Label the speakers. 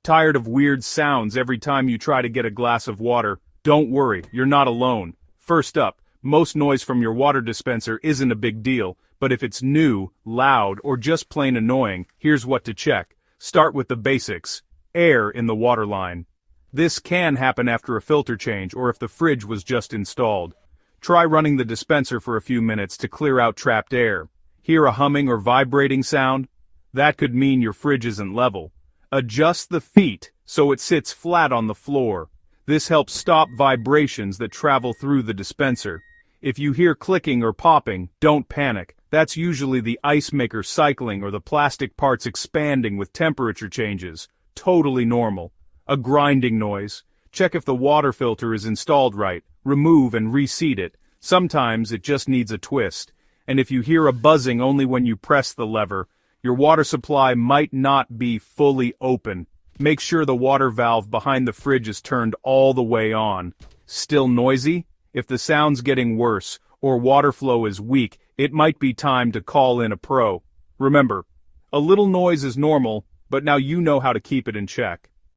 Speaker 1: Tired of weird sounds every time you try to get a glass of water? Don't worry, you're not alone. First up, most noise from your water dispenser isn't a big deal, but if it's new, loud, or just plain annoying, here's what to check. Start with the basics. Air in the water line. This can happen after a filter change or if the fridge was just installed. Try running the dispenser for a few minutes to clear out trapped air. Hear a humming or vibrating sound? That could mean your fridge isn't level. Adjust the feet so it sits flat on the floor. This helps stop vibrations that travel through the dispenser. If you hear clicking or popping, don't panic. That's usually the ice maker cycling or the plastic parts expanding with temperature changes. Totally normal. A grinding noise. Check if the water filter is installed right. Remove and reseat it. Sometimes it just needs a twist. And if you hear a buzzing only when you press the lever, your water supply might not be fully open. Make sure the water valve behind the fridge is turned all the way on. Still noisy? If the sound's getting worse, or water flow is weak, it might be time to call in a pro. Remember, a little noise is normal, but now you know how to keep it in check.